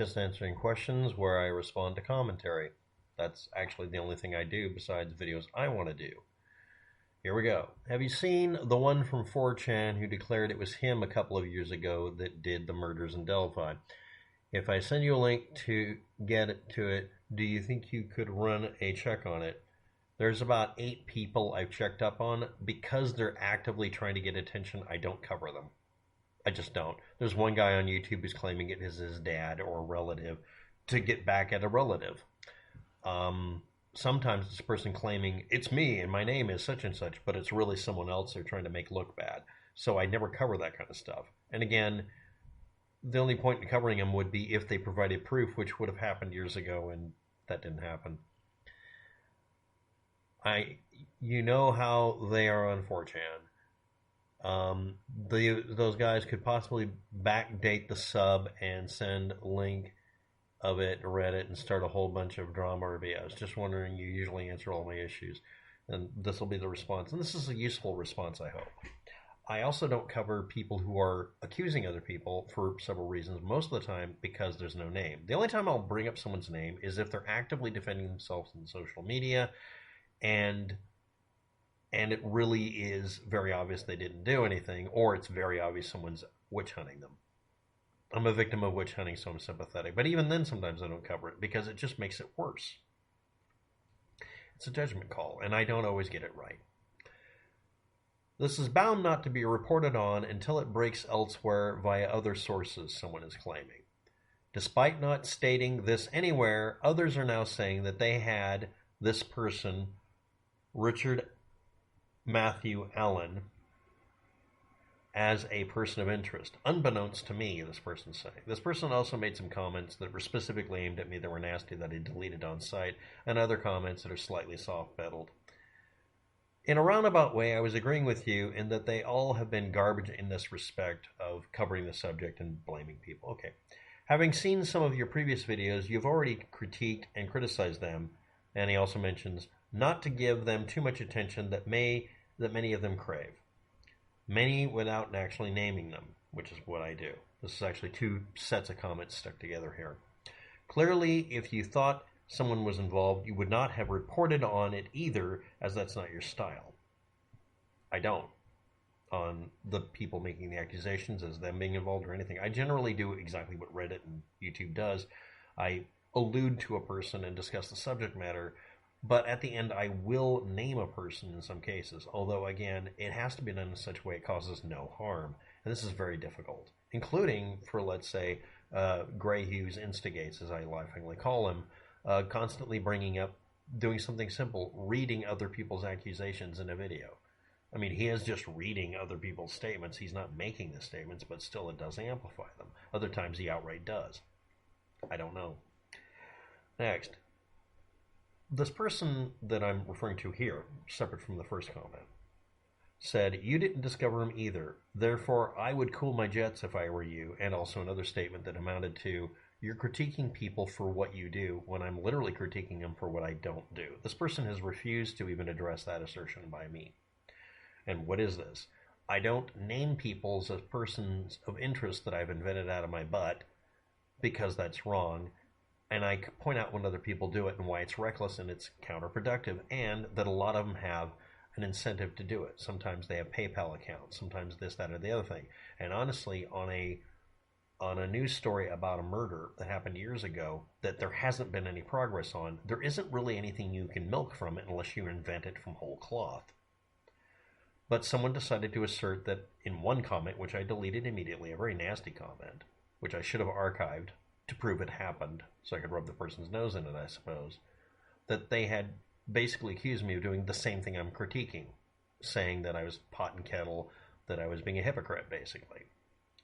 just answering questions where I respond to commentary. That's actually the only thing I do besides videos I want to do. Here we go. Have you seen the one from 4chan who declared it was him a couple of years ago that did the murders in Delphi? If I send you a link to get it to it, do you think you could run a check on it? There's about 8 people I've checked up on. Because they're actively trying to get attention, I don't cover them. I just don't. There's one guy on YouTube who's claiming it is his dad or a relative to get back at a relative. Sometimes it's a person claiming it's me and my name is such and such, but it's really someone else they're trying to make look bad. So I never cover that kind of stuff. And again, the only point in covering them would be if they provided proof, which would have happened years ago, and that didn't happen. You know how they are on 4chan. Those guys could possibly backdate the sub and send a link of it, Reddit, and start a whole bunch of drama or BS. Just wondering, you usually answer all my issues. And this will be the response. And this is a useful response, I hope. I also don't cover people who are accusing other people for several reasons. Most of the time because there's no name. The only time I'll bring up someone's name is if they're actively defending themselves in social media and it really is very obvious they didn't do anything, or it's very obvious someone's witch hunting them. I'm a victim of witch hunting, so I'm sympathetic. But even then, sometimes I don't cover it because it just makes it worse. It's a judgment call, and I don't always get it right. This is bound not to be reported on until it breaks elsewhere via other sources, someone is claiming. Despite not stating this anywhere, others are now saying that they had this person, Richard Matthew Allen, as a person of interest. Unbeknownst to me, this person's saying. This person also made some comments that were specifically aimed at me that were nasty that I deleted on site, and other comments that are slightly soft-pedaled. In a roundabout way, I was agreeing with you in that they all have been garbage in this respect of covering the subject and blaming people. Okay. Having seen some of your previous videos, you've already critiqued and criticized them, and he also mentions not to give them too much attention that many of them crave. Many without actually naming them, which is what I do. This is actually 2 sets of comments stuck together here. Clearly, if you thought someone was involved, you would not have reported on it either, as that's not your style. I don't. On the people making the accusations as them being involved or anything. I generally do exactly what Reddit and YouTube does. I allude to a person and discuss the subject matter, but at the end I will name a person in some cases, although again, it has to be done in such a way it causes no harm. And this is very difficult, including for, let's say, Gray Hughes Instigates, as I laughingly call him, constantly bringing up, doing something simple, reading other people's accusations in a video. I mean, he is just reading other people's statements. He's not making the statements, but still it does amplify them. Other times he outright does. I don't know. Next. This person that I'm referring to here, separate from the first comment, said, you didn't discover him either. Therefore, I would cool my jets if I were you. And also another statement that amounted to, you're critiquing people for what you do when I'm literally critiquing them for what I don't do. This person has refused to even address that assertion by me. And what is this? I don't name people as persons of interest that I've invented out of my butt because that's wrong. And I point out when other people do it and why it's reckless and it's counterproductive, and that a lot of them have an incentive to do it. Sometimes they have PayPal accounts, sometimes this, that, or the other thing. And honestly, on a news story about a murder that happened years ago that there hasn't been any progress on, there isn't really anything you can milk from it unless you invent it from whole cloth. But someone decided to assert that in one comment, which I deleted immediately, a very nasty comment, which I should have archived to prove it happened, so I could rub the person's nose in it, I suppose, that they had basically accused me of doing the same thing I'm critiquing, saying that I was pot and kettle, that I was being a hypocrite, basically.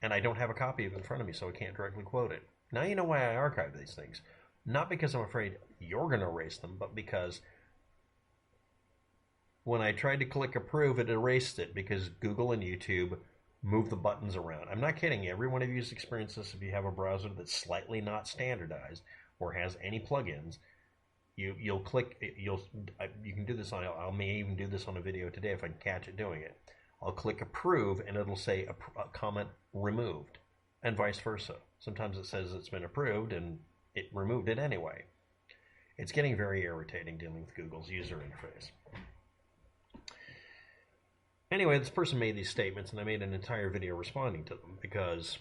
And I don't have a copy of it in front of me, so I can't directly quote it. Now you know why I archive these things. Not because I'm afraid you're going to erase them, but because when I tried to click approve, it erased it because Google and YouTube move the buttons around. I'm not kidding. Every one of you has experienced this. If you have a browser that's slightly not standardized or has any plugins, you'll click. You can do this on. I may even do this on a video today if I can catch it doing it. I'll click approve and it'll say a comment removed, and vice versa. Sometimes it says it's been approved and it removed it anyway. It's getting very irritating dealing with Google's user interface. Anyway, this person made these statements, and I made an entire video responding to them, because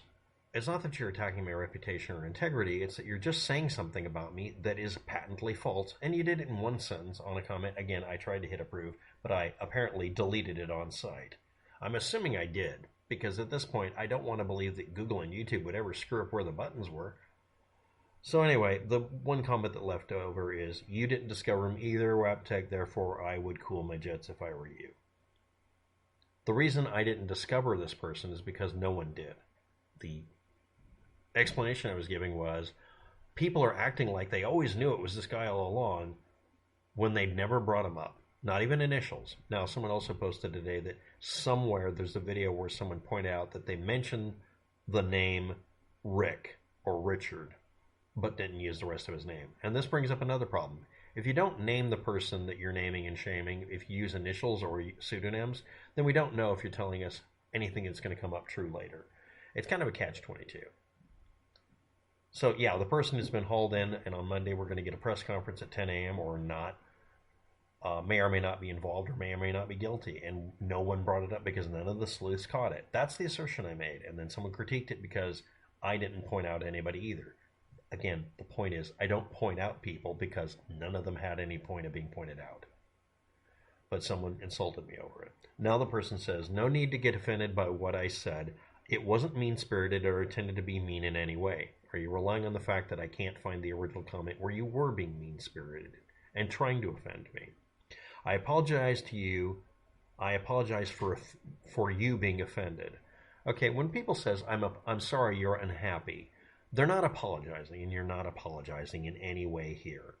it's not that you're attacking my reputation or integrity, it's that you're just saying something about me that is patently false, and you did it in one sentence on a comment. Again, I tried to hit approve, but I apparently deleted it on site. I'm assuming I did, because at this point, I don't want to believe that Google and YouTube would ever screw up where the buttons were. So anyway, the one comment that left over is, you didn't discover them either, WapTech, therefore I would cool my jets if I were you. The reason I didn't discover this person is because no one did. The explanation I was giving was, people are acting like they always knew it was this guy all along when they'd never brought him up. Not even initials. Now, someone also posted today that somewhere there's a video where someone pointed out that they mentioned the name Rick or Richard, but didn't use the rest of his name. And this brings up another problem. If you don't name the person that you're naming and shaming, if you use initials or pseudonyms, then we don't know if you're telling us anything that's going to come up true later. It's kind of a catch-22. So yeah, the person has been hauled in, and on Monday we're going to get a press conference at 10 a.m. or not. May or may not be involved, or may or may not be guilty, and no one brought it up because none of the sleuths caught it. That's the assertion I made, and then someone critiqued it because I didn't point out anybody either. Again, the point is, I don't point out people because none of them had any point of being pointed out. But someone insulted me over it. Now the person says, no need to get offended by what I said. It wasn't mean-spirited or intended to be mean in any way. Are you relying on the fact that I can't find the original comment where you were being mean-spirited and trying to offend me? I apologize to you. I apologize for you being offended. Okay, when people says, I'm sorry you're unhappy, they're not apologizing, and you're not apologizing in any way here.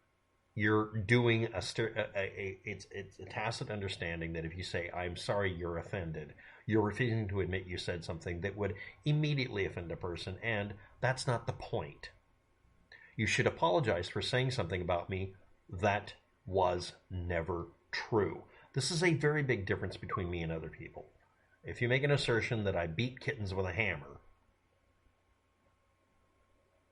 You're doing it's a tacit understanding that if you say, I'm sorry you're offended, you're refusing to admit you said something that would immediately offend a person, and that's not the point. You should apologize for saying something about me that was never true. This is a very big difference between me and other people. If you make an assertion that I beat kittens with a hammer,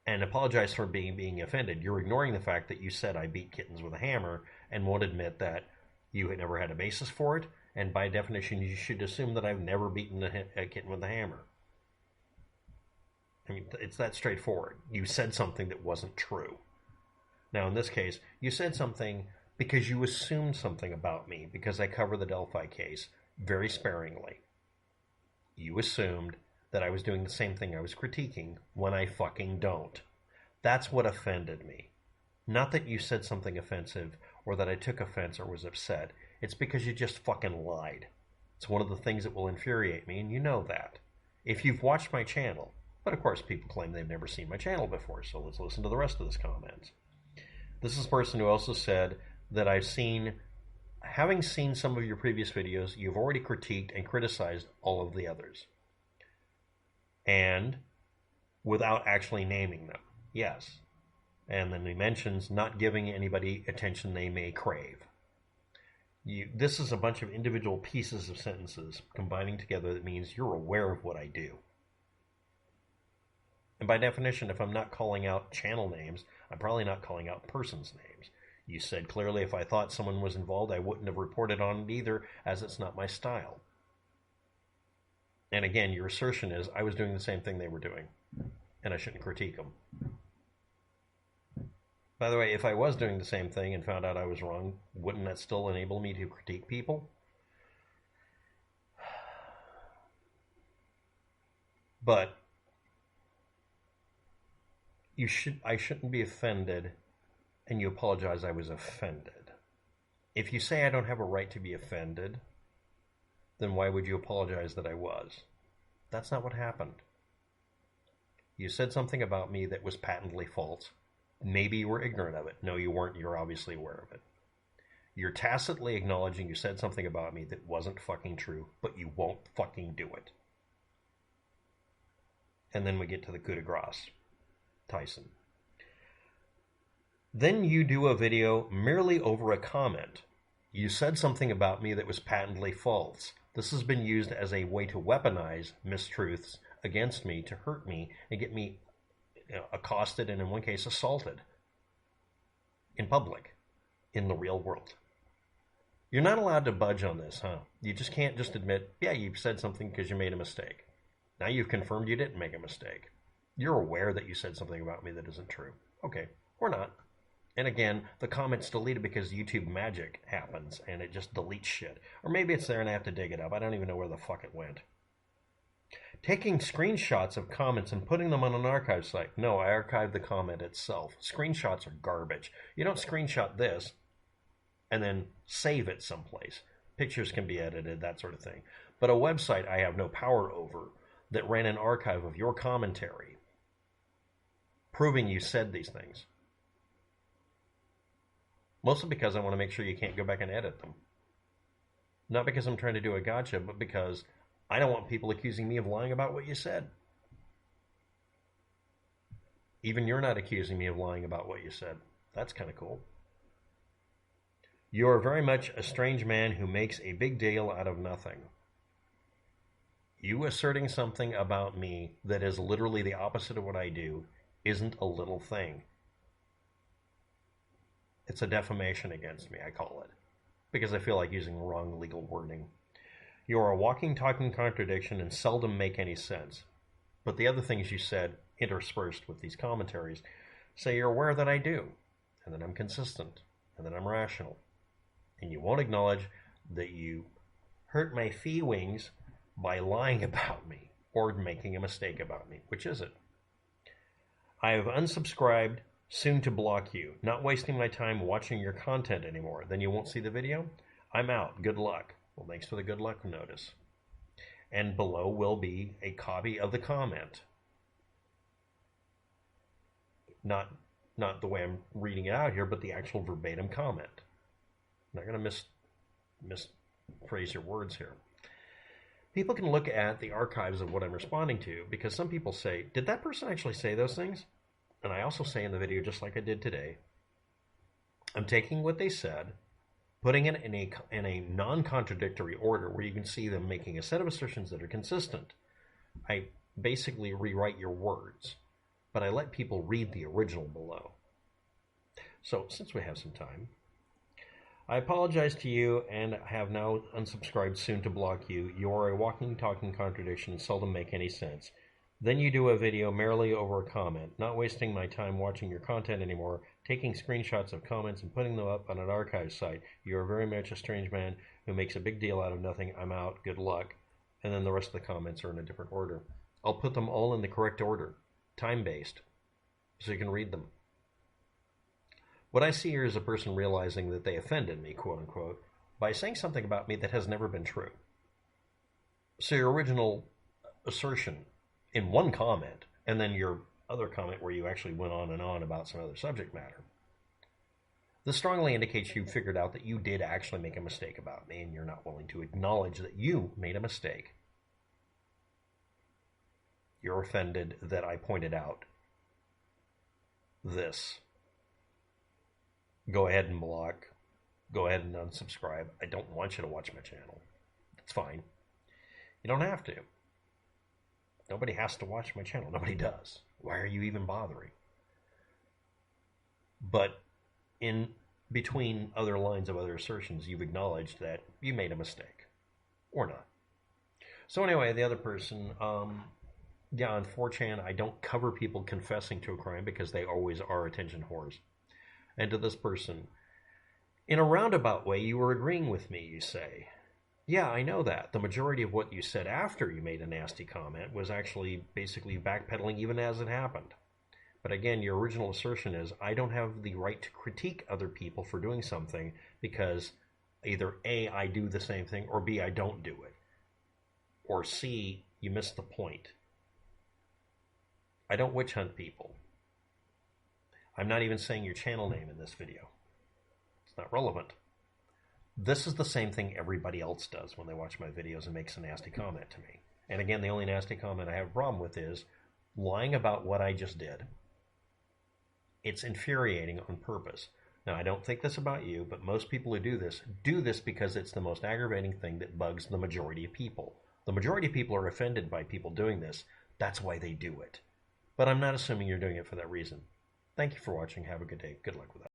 and apologize for being offended, you're ignoring the fact that you said I beat kittens with a hammer and won't admit that you had never had a basis for it, and by definition you should assume that I've never beaten a kitten with a hammer. I mean, it's that straightforward. You said something that wasn't true. Now in this case, you said something because you assumed something about me, because I cover the Delphi case very sparingly. You assumed that I was doing the same thing I was critiquing when I fucking don't. That's what offended me. Not that you said something offensive or that I took offense or was upset. It's because you just fucking lied. It's one of the things that will infuriate me, and you know that. If you've watched my channel, but of course people claim they've never seen my channel before, so let's listen to the rest of this comment. This is a person who also said that having seen some of your previous videos, you've already critiqued and criticized all of the others. And without actually naming them. Yes. And then he mentions not giving anybody attention they may crave. This is a bunch of individual pieces of sentences combining together that means you're aware of what I do. And by definition, if I'm not calling out channel names, I'm probably not calling out persons' names. You said clearly if I thought someone was involved, I wouldn't have reported on it either, as it's not my style. And again, your assertion is I was doing the same thing they were doing, and I shouldn't critique them. By the way, if I was doing the same thing and found out I was wrong, wouldn't that still enable me to critique people? But I shouldn't be offended, and you apologize I was offended. If you say I don't have a right to be offended, then why would you apologize that I was? That's not what happened. You said something about me that was patently false. Maybe you were ignorant of it. No, you weren't. You're obviously aware of it. You're tacitly acknowledging you said something about me that wasn't fucking true, but you won't fucking do it. And then we get to the coup de grace. Tyson. Then you do a video merely over a comment. You said something about me that was patently false. This has been used as a way to weaponize mistruths against me, to hurt me, and get me accosted and in one case assaulted in public, in the real world. You're not allowed to budge on this, huh? You just can't just admit, yeah, you said something because you made a mistake. Now you've confirmed you didn't make a mistake. You're aware that you said something about me that isn't true. Okay, or not. And again, the comment's deleted because YouTube magic happens and it just deletes shit. Or maybe it's there and I have to dig it up. I don't even know where the fuck it went. Taking screenshots of comments and putting them on an archive site. No, I archived the comment itself. Screenshots are garbage. You don't screenshot this and then save it someplace. Pictures can be edited, that sort of thing. But a website I have no power over that ran an archive of your commentary proving you said these things. Mostly because I want to make sure you can't go back and edit them. Not because I'm trying to do a gotcha, but because I don't want people accusing me of lying about what you said. Even you're not accusing me of lying about what you said. That's kind of cool. You are very much a strange man who makes a big deal out of nothing. You asserting something about me that is literally the opposite of what I do isn't a little thing. It's a defamation against me, I call it, because I feel like using wrong legal wording. You are a walking, talking contradiction and seldom make any sense. But the other things you said, interspersed with these commentaries, say you're aware that I do, and that I'm consistent, and that I'm rational. And you won't acknowledge that you hurt my feelings by lying about me or making a mistake about me. Which is it? I have unsubscribed, soon to block you. Not wasting my time watching your content anymore. Then you won't see the video? I'm out. Good luck. Well, thanks for the good luck notice. And below will be a copy of the comment. Not the way I'm reading it out here, but the actual verbatim comment. I'm not going to misphrase your words here. People can look at the archives of what I'm responding to, because some people say, did that person actually say those things? And I also say in the video, just like I did today, I'm taking what they said, putting it in a non-contradictory order where you can see them making a set of assertions that are consistent. I basically rewrite your words, but I let people read the original below. So since we have some time, I apologize to you and have now unsubscribed, soon to block you. You are a walking, talking contradiction and seldom make any sense. Then you do a video merely over a comment, not wasting my time watching your content anymore, taking screenshots of comments and putting them up on an archive site. You are very much a strange man who makes a big deal out of nothing. I'm out. Good luck. And then the rest of the comments are in a different order. I'll put them all in the correct order, time-based, so you can read them. What I see here is a person realizing that they offended me, quote-unquote, by saying something about me that has never been true. So your original assertion in one comment, and then your other comment where you actually went on and on about some other subject matter, this strongly indicates you figured out that you did actually make a mistake about me, and you're not willing to acknowledge that you made a mistake. You're offended that I pointed out this. Go ahead and block. Go ahead and unsubscribe. I don't want you to watch my channel. It's fine. You don't have to. Nobody has to watch my channel. Nobody does. Why are you even bothering? But in between other lines of other assertions, you've acknowledged that you made a mistake. Or not. So anyway, the other person, on 4chan, I don't cover people confessing to a crime because they always are attention whores. And to this person, in a roundabout way, you were agreeing with me, you say. Yeah, I know that. The majority of what you said after you made a nasty comment was actually basically backpedaling even as it happened. But again, your original assertion is, I don't have the right to critique other people for doing something because either A, I do the same thing, or B, I don't do it. Or C, you missed the point. I don't witch hunt people. I'm not even saying your channel name in this video. It's not relevant. This is the same thing everybody else does when they watch my videos and makes a nasty comment to me. And again, the only nasty comment I have a problem with is lying about what I just did. It's infuriating on purpose. Now, I don't think this about you, but most people who do this because it's the most aggravating thing that bugs the majority of people. The majority of people are offended by people doing this. That's why they do it. but I'm not assuming you're doing it for that reason. Thank you for watching. Have a good day. Good luck with that.